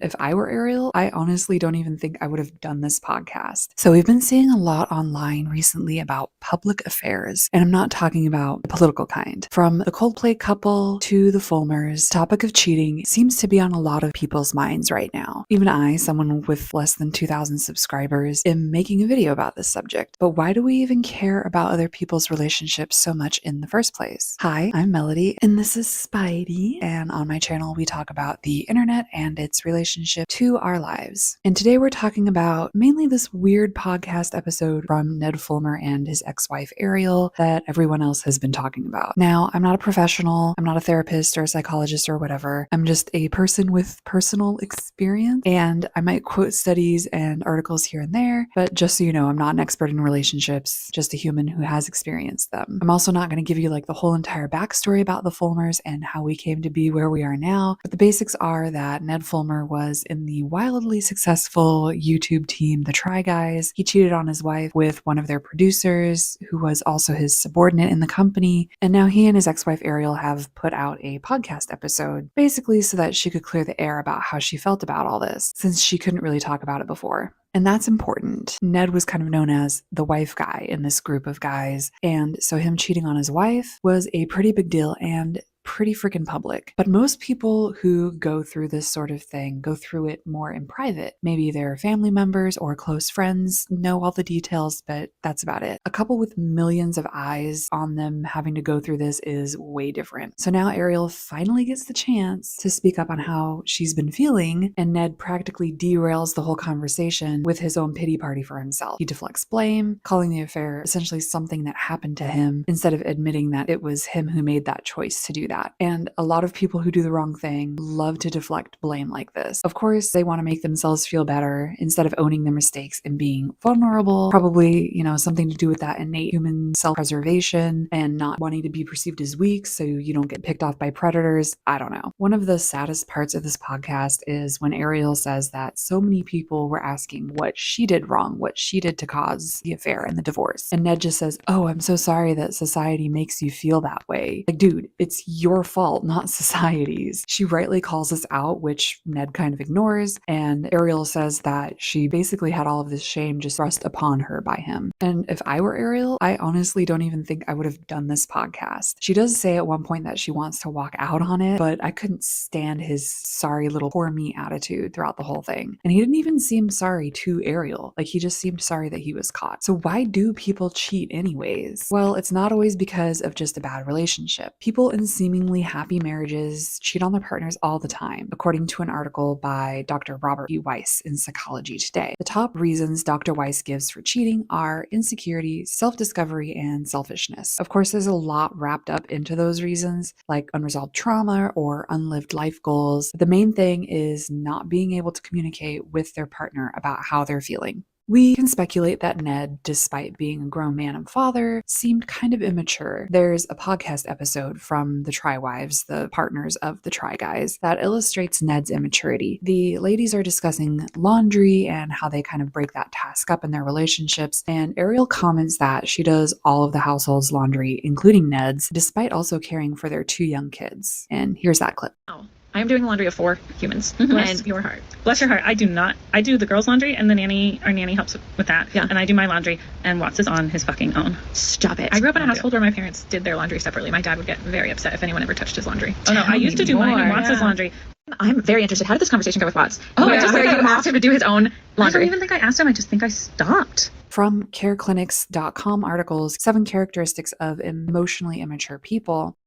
If I were Ariel, I honestly don't even think I would have done this podcast. So we've been seeing a lot online recently about public affairs, and I'm not talking about the political kind. From the Coldplay couple to the Fulmers, topic of cheating seems to be on a lot of people's minds right now. Even I, someone with less than 2,000 subscribers, am making a video about this subject. But why do we even care about other people's relationships so much in the first place? Hi, I'm Melody, and this is Spidey, and on my channel we talk about the internet and its relationship to our lives. And today we're talking about mainly this weird podcast episode from Ned Fulmer and his ex-wife Ariel that everyone else has been talking about. Now, I'm not a professional, I'm not a therapist or a psychologist or whatever. I'm just a person with personal experience, and I might quote studies and articles here and there, but just so you know, I'm not an expert in relationships, just a human who has experienced them. I'm also not going to give you like the whole entire backstory about the Fulmers and how we came to be where we are now, but the basics are that Ned Fulmer was in the wildly successful YouTube team, the Try Guys. He cheated on his wife with one of their producers, who was also his subordinate in the company, and now he and his ex-wife Ariel have put out a podcast episode, basically so that she could clear the air about how she felt about all this, since she couldn't really talk about it before. And that's important. Ned was kind of known as the wife guy in this group of guys, and so him cheating on his wife was a pretty big deal and pretty freaking public. But most people who go through this sort of thing go through it more in private. Maybe their family members or close friends know all the details, but that's about it. A couple with millions of eyes on them having to go through this is way different. So now Ariel finally gets the chance to speak up on how she's been feeling, and Ned practically derails the whole conversation with his own pity party for himself. He deflects blame, calling the affair essentially something that happened to him, instead of admitting that it was him who made that choice to do that. And a lot of people who do the wrong thing love to deflect blame like this. Of course, they want to make themselves feel better instead of owning their mistakes and being vulnerable. Probably, something to do with that innate human self-preservation and not wanting to be perceived as weak so you don't get picked off by predators. I don't know. One of the saddest parts of this podcast is when Ariel says that so many people were asking what she did wrong, what she did to cause the affair and the divorce. And Ned just says, "Oh, I'm so sorry that society makes you feel that way." Like, dude, it's your fault, not society's. She rightly calls this out, which Ned kind of ignores, and Ariel says that she basically had all of this shame just thrust upon her by him. And if I were Ariel, I honestly don't even think I would have done this podcast. She does say at one point that she wants to walk out on it, but I couldn't stand his sorry little poor me attitude throughout the whole thing. And he didn't even seem sorry to Ariel. Like, he just seemed sorry that he was caught. So why do people cheat anyways? Well, it's not always because of just a bad relationship. People in seemingly happy marriages cheat on their partners all the time, according to an article by Dr. Robert E. Weiss in Psychology Today. The top reasons Dr. Weiss gives for cheating are insecurity, self-discovery, and selfishness. Of course, there's a lot wrapped up into those reasons, like unresolved trauma or unlived life goals. The main thing is not being able to communicate with their partner about how they're feeling. We can speculate that Ned, despite being a grown man and father, seemed kind of immature. There's a podcast episode from the Try Wives, the partners of the Try Guys, that illustrates Ned's immaturity. The ladies are discussing laundry and how they kind of break that task up in their relationships, and Ariel comments that she does all of the household's laundry, including Ned's, despite also caring for their 2 young kids. And here's that clip. Oh. I am doing the laundry of 4 humans. Bless your heart. Bless your heart. I do not. I do the girls' laundry, and our nanny helps with that. Yeah. And I do my laundry, and Watts is on his fucking own. Stop it. I grew up in a household where my parents did their laundry separately. My dad would get very upset if anyone ever touched his laundry. Oh no, I used to do mine and Watts' laundry. I'm very interested. How did this conversation go with Watts? Oh, I just you asked him to do his own laundry. I don't even think I asked him. I just think I stopped. From careclinics.com articles, 7 characteristics of emotionally immature people.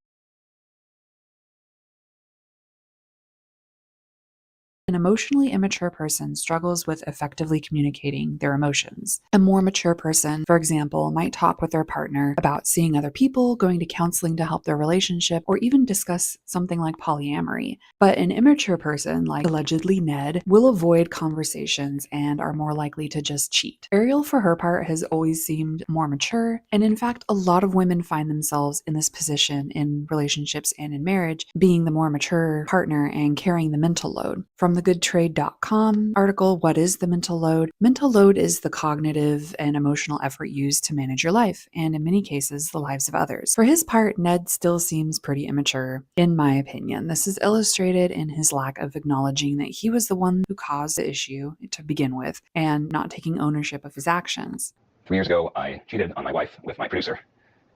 An emotionally immature person struggles with effectively communicating their emotions. A more mature person, for example, might talk with their partner about seeing other people, going to counseling to help their relationship, or even discuss something like polyamory. But an immature person, like allegedly Ned, will avoid conversations and are more likely to just cheat. Ariel, for her part, has always seemed more mature, and in fact, a lot of women find themselves in this position in relationships and in marriage, being the more mature partner and carrying the mental load. From From the goodtrade.com article, What is the mental load? Mental load is the cognitive and emotional effort used to manage your life, and in many cases, the lives of others. For his part, Ned still seems pretty immature, in my opinion. This is illustrated in his lack of acknowledging that he was the one who caused the issue to begin with, and not taking ownership of his actions. 3 years ago, I cheated on my wife with my producer.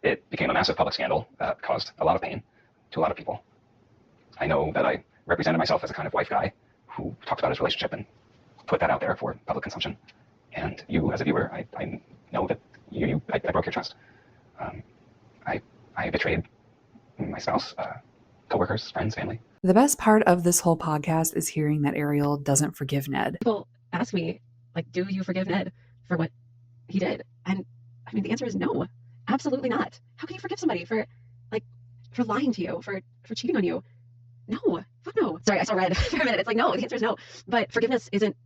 It became a massive public scandal that caused a lot of pain to a lot of people. I know that I represented myself as a kind of wife guy who talks about his relationship and put that out there for public consumption. And you, as a viewer, I know that I broke your trust. I betrayed my spouse, coworkers, friends, family. The best part of this whole podcast is hearing that Ariel doesn't forgive Ned. People ask me, like, do you forgive Ned for what he did? And I mean, the answer is no, absolutely not. How can you forgive somebody for lying to you, for cheating on you? No, fuck no. Sorry, I saw red for a minute. It's like, no, the answer is no. But forgiveness isn't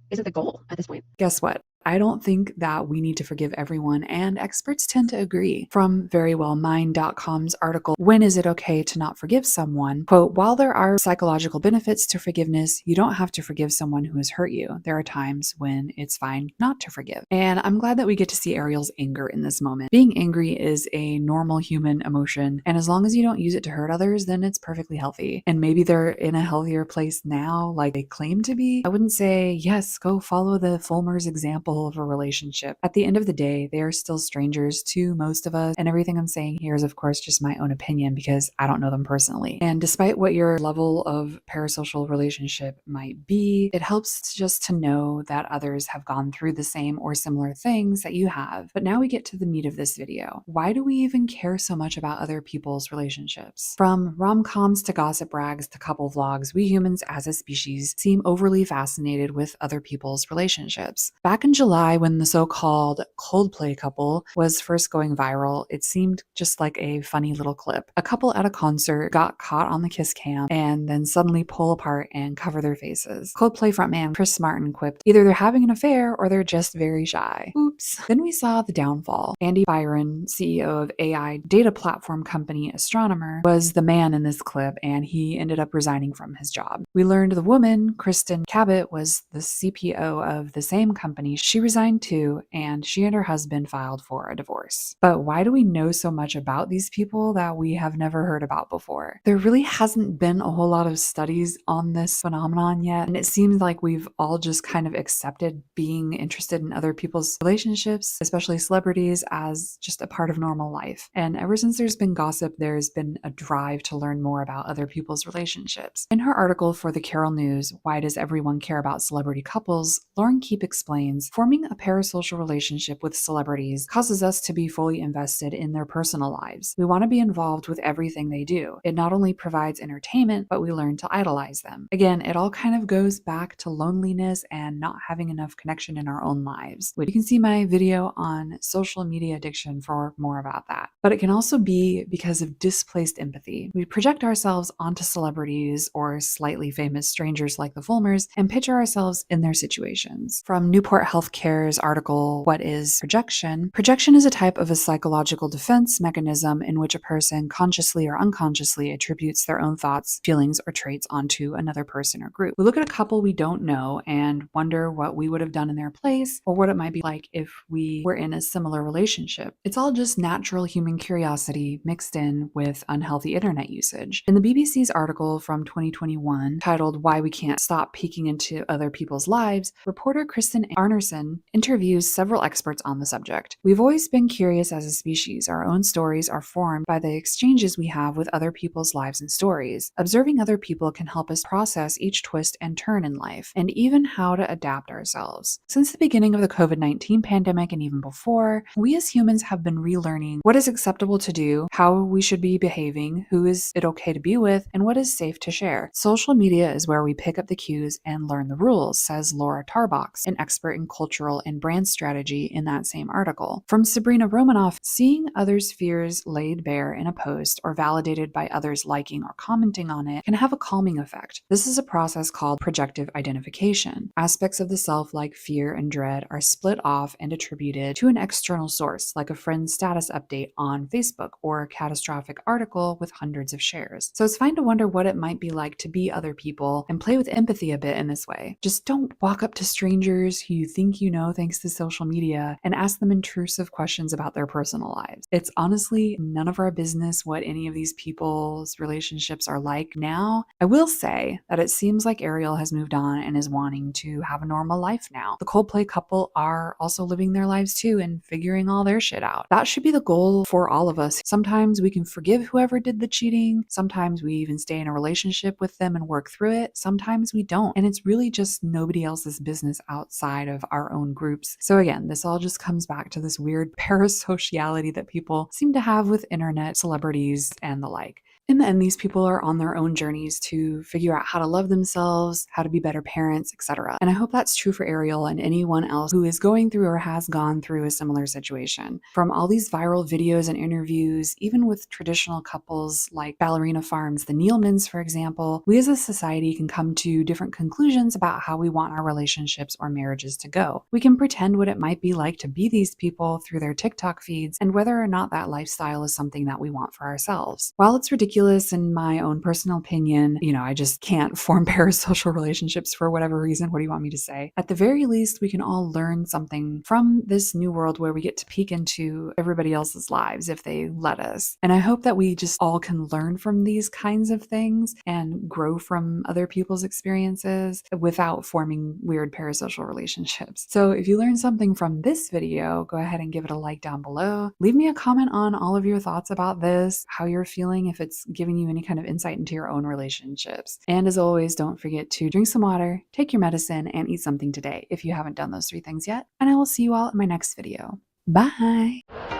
the goal at this point. Guess what? I don't think that we need to forgive everyone, and experts tend to agree. From verywellmind.com's article, When is it okay to not forgive someone? Quote, while there are psychological benefits to forgiveness, you don't have to forgive someone who has hurt you. There are times when it's fine not to forgive. And I'm glad that we get to see Ariel's anger in this moment. Being angry is a normal human emotion, and as long as you don't use it to hurt others, then it's perfectly healthy. And maybe they're in a healthier place now, like they claim to be. I wouldn't say, yes, go follow the Fulmer's example of a relationship. At the end of the day, they are still strangers to most of us, and everything I'm saying here is of course just my own opinion because I don't know them personally. And despite what your level of parasocial relationship might be, it helps just to know that others have gone through the same or similar things that you have. But now we get to the meat of this video. Why do we even care so much about other people's relationships? From rom-coms to gossip rags to couple vlogs, we humans as a species seem overly fascinated with other people's relationships. Back in July, when the so-called Coldplay couple was first going viral, it seemed just like a funny little clip. A couple at a concert got caught on the kiss cam and then suddenly pull apart and cover their faces. Coldplay frontman Chris Martin quipped, either they're having an affair or they're just very shy. Oops. Then we saw the downfall. Andy Byron, CEO of AI data platform company Astronomer, was the man in this clip, and he ended up resigning from his job. We learned the woman, Kristen Cabot, was the CPO of the same company. She resigned too, and she and her husband filed for a divorce. But why do we know so much about these people that we have never heard about before? There really hasn't been a whole lot of studies on this phenomenon yet, and it seems like we've all just kind of accepted being interested in other people's relationships, especially celebrities, as just a part of normal life. And ever since there's been gossip, there's been a drive to learn more about other people's relationships. In her article for the Carroll News, Why Does Everyone Care About Celebrity Couples?, Lauren Keep explains, forming a parasocial relationship with celebrities causes us to be fully invested in their personal lives. We want to be involved with everything they do. It not only provides entertainment, but we learn to idolize them. Again, it all kind of goes back to loneliness and not having enough connection in our own lives. You can see my video on social media addiction for more about that. But it can also be because of displaced empathy. We project ourselves onto celebrities or slightly famous strangers like the Fulmers and picture ourselves in their situations. From Newport Healthcare's article, What is Projection? Projection is a type of a psychological defense mechanism in which a person consciously or unconsciously attributes their own thoughts, feelings, or traits onto another person or group. We look at a couple we don't know and wonder what we would have done in their place or what it might be like if we were in a similar relationship. It's all just natural human curiosity mixed in with unhealthy internet usage. In the BBC's article from 2021 titled Why We Can't Stop Peeking into Other People's Lives, reporter Kristen Arnerson interviews several experts on the subject. We've always been curious as a species. Our own stories are formed by the exchanges we have with other people's lives and stories. Observing other people can help us process each twist and turn in life, and even how to adapt ourselves. Since the beginning of the COVID-19 pandemic and even before, we as humans have been relearning what is acceptable to do, how we should be behaving, who is it okay to be with, and what is safe to share. Social media is where we pick up the cues and learn the rules, says Laura Tarbox, an expert in cultural cultural and brand strategy in that same article. From Sabrina Romanoff, seeing others' fears laid bare in a post or validated by others liking or commenting on it can have a calming effect. This is a process called projective identification. Aspects of the self, like fear and dread, are split off and attributed to an external source, like a friend's status update on Facebook or a catastrophic article with hundreds of shares. So it's fine to wonder what it might be like to be other people and play with empathy a bit in this way. Just don't walk up to strangers who you think you know thanks to social media and ask them intrusive questions about their personal lives. It's honestly none of our business what any of these people's relationships are like now. I will say that it seems like Ariel has moved on and is wanting to have a normal life now. The Coldplay couple are also living their lives too and figuring all their shit out. That should be the goal for all of us. Sometimes we can forgive whoever did the cheating. Sometimes we even stay in a relationship with them and work through it. Sometimes we don't. And it's really just nobody else's business outside of our own groups. So again, this all just comes back to this weird parasociality that people seem to have with internet celebrities and the like. In the end, these people are on their own journeys to figure out how to love themselves, how to be better parents, etc. And I hope that's true for Ariel and anyone else who is going through or has gone through a similar situation. From all these viral videos and interviews, even with traditional couples like Ballerina Farms, the Nealmans, for example, we as a society can come to different conclusions about how we want our relationships or marriages to go. We can pretend what it might be like to be these people through their TikTok feeds and whether or not that lifestyle is something that we want for ourselves. While it's ridiculous in my own personal opinion, I just can't form parasocial relationships for whatever reason. What do you want me to say? At the very least, we can all learn something from this new world where we get to peek into everybody else's lives if they let us. And I hope that we just all can learn from these kinds of things and grow from other people's experiences without forming weird parasocial relationships. So if you learned something from this video, go ahead and give it a like down below. Leave me a comment on all of your thoughts about this, how you're feeling, if it's giving you any kind of insight into your own relationships. And as always, don't forget to drink some water, take your medicine, and eat something today if you haven't done those 3 things yet. And I will see you all in my next video. Bye!